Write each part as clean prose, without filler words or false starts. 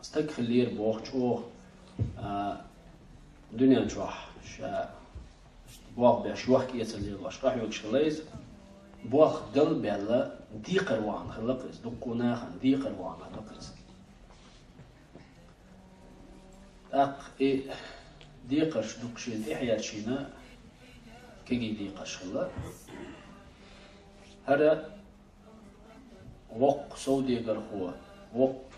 استكخلير بوخ شو دنيا نشوح شا بوخ بيشوح كيس اللي غشراح يوكشليز بوخ دل بيلا دي قروان خلقرس دقونا خن دي قروان خلقرس أق إيه دي قرش دقشين إحيا شينا كيجي دي قرش خلا هذا وق سودي قرخوا وق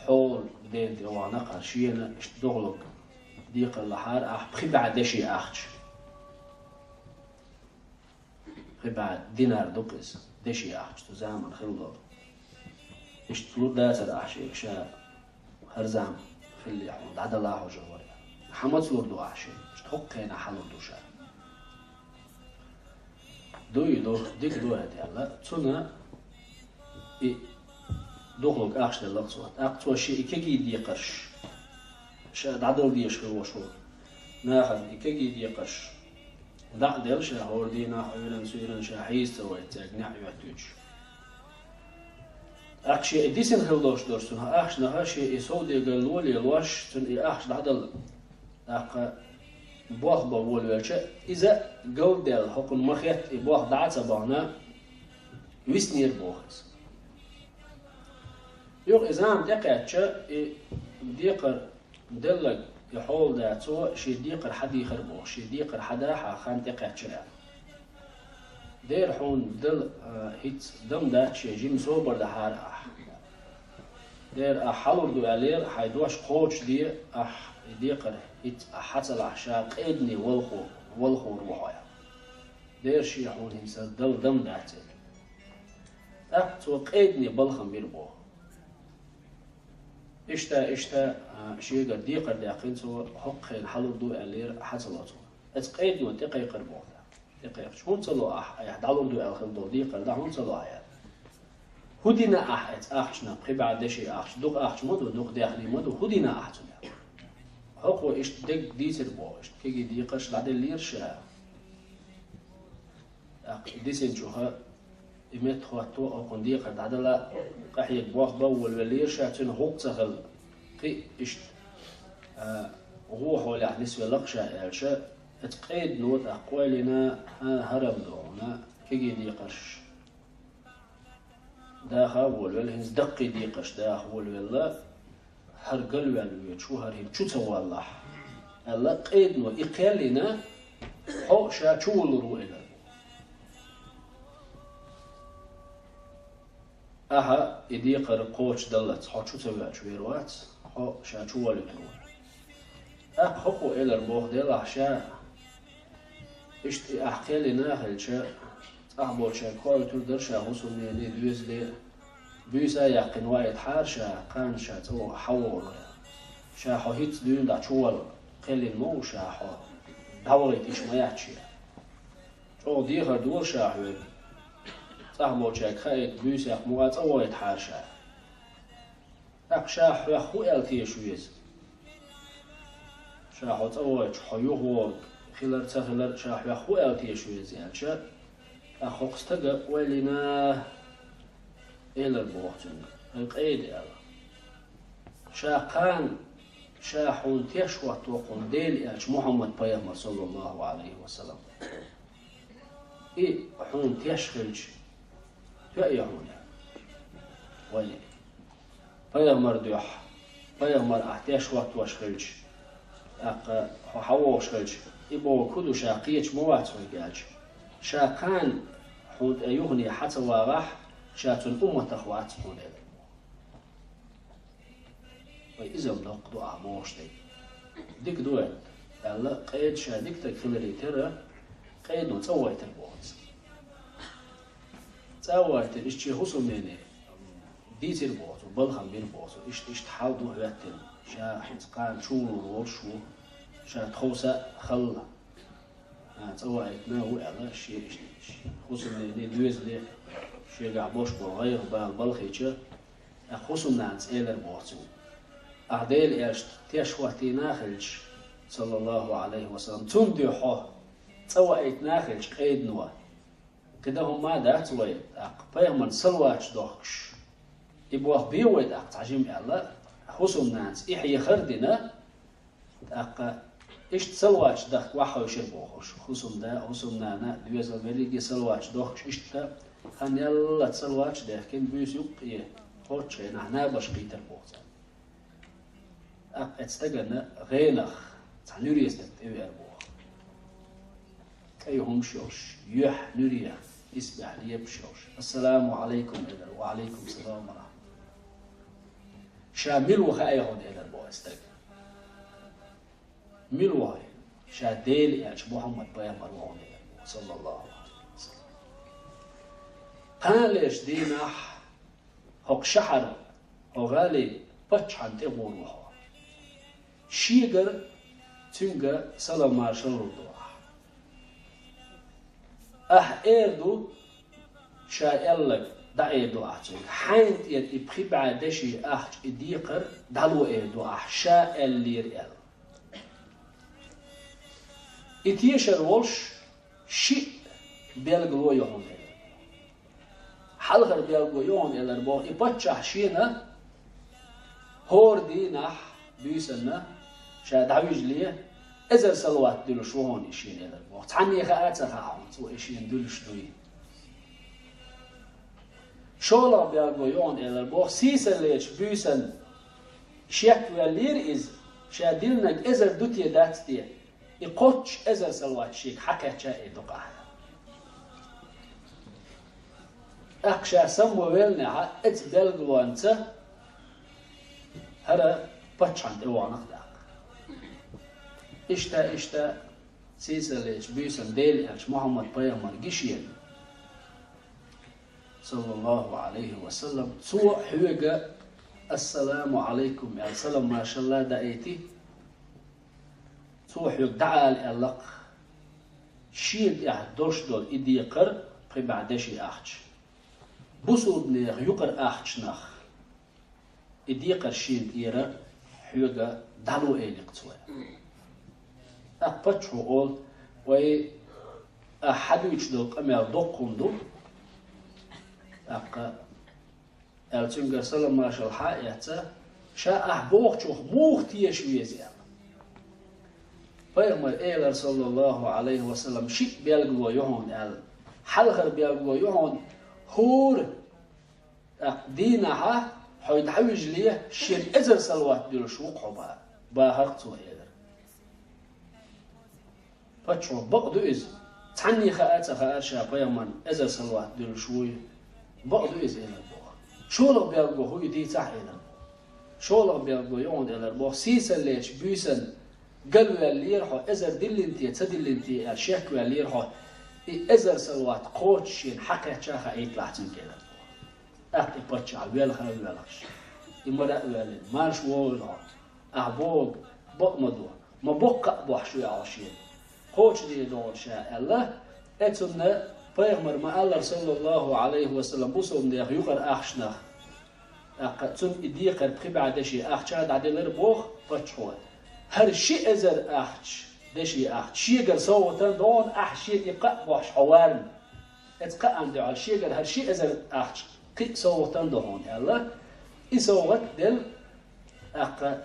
حول دين دوانا قرشينا اشتغلق دي قلحار أح بخي بعد شيء أخش بخي بعد دينار دقس دشي أخش تزامن خلق اشتغل داسر أحشي إكشا هرزام خلي حمد عدا الله وجواري حمد سلوردو أحشي اشتحق هنا حلو دوشا دوي دو ديك دو هاتي الله تسونا دخلك أخش للقصوات أقصوا شيء إكيجي دي قرش شاد عدل ديش هو شو ناخذ إكيجي دي قرش دع دلش هوردينا حيلن سيرن شاحيس سويت تجنع يعتوج أخشي ديسن خلوش درسونها أخش نهاشي إسودي قالولي الوش تن أخش عدل أق بوخ بقول وش إذا قول دل حكم مخيت بوخ دعت بعنا ويسنير بوخس يوم إذا عم تقعد ديقر دلك يحول داتو شي ديقر حد يخربوه شي ديقر حدا خان تقعد شلع دير حون دل هيت دم دا شي جيم صوبر ده حار دير حلور دو علير حيدوش قوش دي ديقر هيت حصل عشاق ادني والخو روحايا دير شي حون هنسا دل دم داتي تو قيدني بلخم بيربوه إشتا شيء قد ديقر داقين سو حق حلو دو ألير حصلته أتقيد نو تقي قربوه تقي شون صلوا يحدالو دو ألخل دو ديقر ده هون صلوا عيال هدينا أحشنا بعد شيء أحش دوق أحش مدو دوق داخلي مدو هدينا أحشنا حقو إشت دق ديسر بو إشت كي ديقرش بعد اللير شا ديسن شوها إمت خواتو أو قنديق عدلا قحية بواخ بول ولير شاتون هوق تغل قي إشت روح ولا نسوي لقشة إلشة اتقيد نوت أقوالنا هرم دونا كي ديقش داخل ول هنز دقي ديقش داخل ولا هرقل ولا شو هرهم شو تسوى الله الله قيد نو إقالنا حق شاتول روئنا أها إديقر قوش دلت حق شو تسوي شويروات حق شاتول تروح حقو إلى الموخ ديال عشاء إشت أحكي لنا هالشاء أحبو شاء كل تقدر شاء وصل لي دوز لي بيسا يقين وايد حار شاء كان شاء تو حول شاء حهيت دون دا شوال قل المو شاء حو دوري تيش ما يحشي شو ديخر دول شاء حوالي أحبو شاء خايت بيسا موات وايد حار شاء أقشاء حو ألتي شويز شاحوت أوج حيوه خلال تخلال شاح يخو أوتي شوي زين شا أخو استجا ولنا إلى البوختن القيد يلا شاقان شاحون تشوى توقن ديل إلش محمد بيغمر صلى الله عليه وسلم إيه حون تشخلج تأيهون ولي بيغمر دوح بيغمر أحتشوى توشخلج حواش خلج يبغى كله شاقية موات ويجاج شاقان حود أيهني حتى واضح شاتون أمة أخوات هون وإذا بنقضوا عموش ديك دوت يلا قيد شاديك تكفلري ترى قيد وتسويت البوت تسويت إيش هوسو مني ديت البوت وبلهم بالبوت إيش تحاولوا هاتين شا حتقان شو وشو شا تخوسا خلا تسويتنا وعلى شيء خصوصا اللي دوز لي شيء قعبوش بغير بالبلخيتش خصوصا ناس إلى البوتو أعدال إيش تشوهتي ناخلش صلى الله عليه وسلم تندي حه تسويت ناخلش قيد نوا كده هم ما ده تسويت أقبيه من سلواتش دوخش يبوه بيويد أقطعجيم الله خصوم نانس إحيي خردنا أق إيش تسلواش دخ وحوش البوخش خصوم نانا دويزل بيلي سلواش دخش إيش تا خان يلا تسلواش ده كن بيس يق خوش نحنا باش قيتر بوخزان أق استجنا غينخ تعنوريس تبي أربوخ أيهم شوش يح نوريا يسبح لي بشوش السلام عليكم إذا وعليكم السلام ورحمة شامل وخاي هون إلى البو استجنا ملوه شاديل يعني محمد بيامر وهون صلى الله عليه وسلم قالش دينح هق شحر وغالي بتشحن تبوروها شيغر تنجا سلام مارشال الدواح إيردو شايلك دايدو أحجن حين يبخي بعدشي أحج إديقر دلو إيردو أحشاء اللير إل إتيشر والش شيء بيلقوا يهون حلقة بيلقوا يهون إلى البو إبتشح شينا هور دينح بيسنا شاد عويج ليه إذا سلوات دلش وهون إشين إلى البو تعني خاءات خاءهم سو إشين دلش دوين شولا بيلقوا يهون إلى البو سيسا ليش بيسن شيك واللير إز شادلنك إذا دوتي دات دي يقطش إذا سلوات شيك حكى شيء دقة أقشى سمو ويلنا إتبلغ أنت هذا بتشان دوانك داق إشتا سيسلش بيسن ديلش محمد بيامر جيشين صلى الله عليه وسلم سوء حوجة السلام عليكم يا سلام ما شاء الله دايتي سوح يدعى الألق شيد يحدوش دول إدي قر بعدشي أحج بوسود نيغ يقر أحج نخ إدي قر شيد إيرا حيوغا دالو إيلق توي أقبتشو أول وي أحدوش دول قمير دوقون دول أقا ألتنجر سلام ما شاء الحائية شا أحبوغ شوخ موغ تيشوية زيادة فيرمر إيلر صلى الله عليه وسلم شيء بيلقوا يهون ال حلقة بيلقوا يهون هور دينها حيد حوج ليه شين إزر سلوات دير شوق حبا باهرتو إيلر فتشو بقدو إز تعني خاءات شا فيرمر إزر سلوات دير شوي بقدو إز إيلر بوه شولغ بيلقوا هو دي تح إيلر شولغ بيلقوا يهون إيلر بوه سيسا ليش بيسن قالوا اللي يرحوا إزر دلنتي تدلنتي الشيخ اللي يرحوا إزر سلوات قوتشين حكى شاخة يطلع تنكيل أكتب بتشع ويلها ويلهش إمرأة ويلين مارش وولها أعبوغ بقمدوا ما بقى بوحشوي عاشين قوتش دي دول شاء الله أتنا بيغمر ما الله صلى الله عليه وسلم بوصل دي يقر أخشنا أقتن إديقر بقبعدشي أخشاد عدلر بوغ بتشعوه هر شيء إزر أحش دشي أحش شيء قال صوتن دون أحش شيء يقع بوش حوارن اتقع عند على شيء قال هر شيء إزر أحش قي صوتن دون الله يسوق دل أق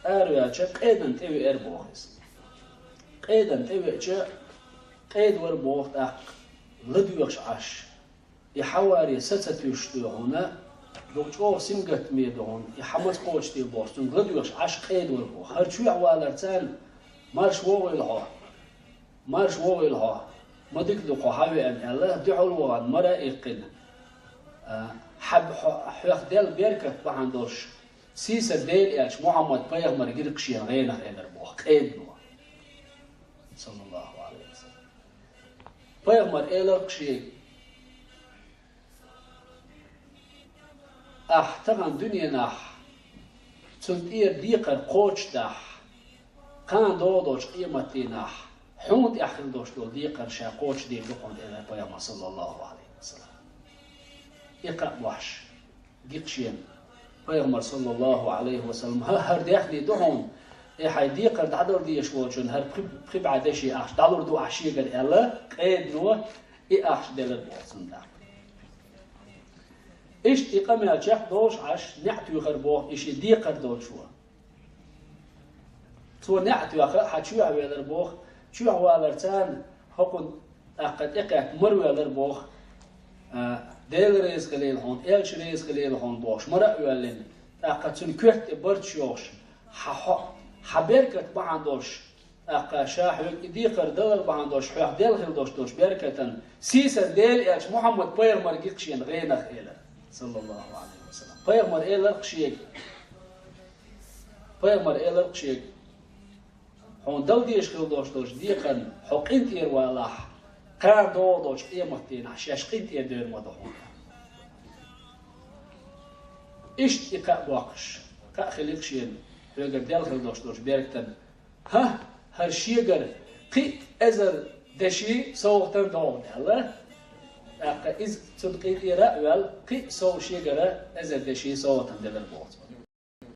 أروي أشق قيدن تبي أربوخس قيدن تبي أشق قيد وربوخ أق لدويش عش يحواري ستة يشتو هنا دكتور سمجت ميدون يحمد قوش تي بوستون غدوش عش قيد وربو هرشوي عوالرتان مارش وويلها ما دكدو حاوي ان الله دعوا مرا يقن حب حيخ ديل بيركه بحندوش سيسا ديل اش محمد بيغمر غيرقشي غينا غير بو قيد نو صلى الله عليه وسلم بيغمر إيلرقشي أحتغن دنيا نح تنتير ديقر قوش دح كان دودوش قيمتي نح حوند أخل دوش دول ديقر شا قوش دي لقون إلى بيما صلى الله عليه وسلم يقرأ وحش ديقشين بيغمر صلى الله عليه وسلم هر ديخني دهون حي ديقر دعدور دي يشوشن هر بخب عدشي أخش دعدور دو أحشي قال إلا قيد نوه أحش ديلر بوصن دعم إيش إقامة الشيخ دوش عش نعتو يخربوه إيش دي قردول شوا تو نعتو يخر حتشوع ويلربوه شوع والرتان حكون أقد إقعد مروي ويلربوه ديل ريز قليل هون إلش ريز قليل هون دوش مرة ويلين أقد سنكوت برتشوش حبركة بعندوش أقا شاحوك دي قردول بعندوش حوح ديل خلدوش دوش بركة سيسر ديل إلش محمد بير مرقيقشين غينخ إله صلى الله عليه وسلم بيغمر إيه لرقشيك بيغمر إيه لرقشيك هون دل ديش خلدوش ديقن حق انت يروالاح قان دودوش إيه مهتين عشاش انت يدير مدهون إشت إقاء واقش قاء خليقشين بيغر ديل خلدوش بيركتن ها هرشيقر قي أزر دشي صوتن دون الله إذا تنقيت إيراء قي سو شيء جرا إذا دشي صوتن دل البوت